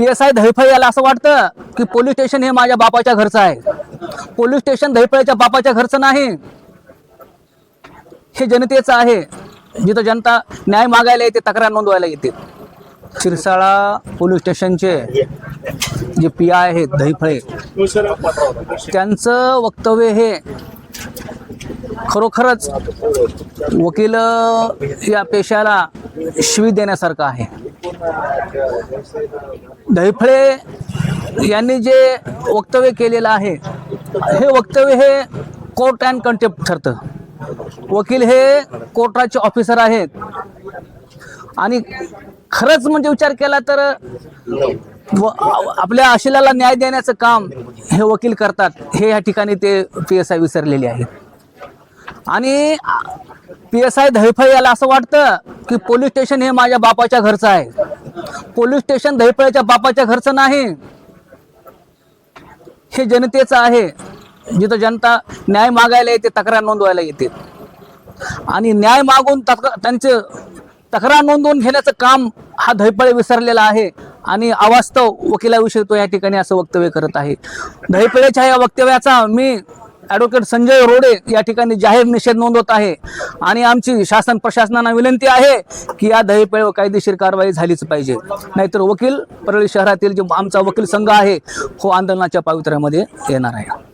PSI Dahiphale याला असं वाटतं की पोलीस स्टेशन हे माझ्या बापाच्या घरचं आहे। पोलीस स्टेशन दहिफळेच्या बापाच्या घरचं नाही, हे जनतेचं आहे। जिथं जनता न्याय मागायला येते, तक्रार नोंदवायला येते। शिरसाळा पोलीस स्टेशनचे जे PI आहेत दहिफळे, त्यांचं वक्तव्य हे खरोखरच वकील या पेशाला शिवी देण्यासारखं आहे। दहिफळे यांनी जे वक्तव्य केलेलं आहे, हे वक्तव्य हे कोर्ट अँड कंटेम्प्ट ठरतं। वकील हे कोर्टाचे ऑफिसर आहेत आणि खरंच म्हणजे विचार केला तर आपल्या आशिलाला न्याय देण्याचं काम हे वकील करतात, हे या ठिकाणी ते PSI विसरलेले आहेत। आणि PSI दहिफळे याला असं वाटतं की पोलीस स्टेशन हे माझ्या बापाच्या घरचं आहे। पोलीस स्टेशन दहिफळेच्या बापाच्या घरचं नाही, हे जनतेचं आहे। जिथं जनता न्याय मागायला येते, तक्रार नोंदवायला येते आणि न्याय मागून त्यांचे तक्रार नोंदवून घेण्याचं काम हा दहिफळे विसरलेला आहे आणि अवास्तव वकिलाविषयी तो या ठिकाणी असं वक्तव्य करत आहे। दहिफळेच्या या वक्तव्याचा मी ॲडव्होकेट संजय रोडे या ठिकाणी जाहीर निषेध नोंदवत आहे आणि आमची शासन प्रशासनाला विनंती आहे की या दहिफळेवर कायदेशीर कारवाई झालीच पाहिजे, नाहीतर वकील परळी शहरातील जो आमचा वकील संघ आहे, हो आंदोलनाच्या पावित्र्यामध्ये येणार आहे।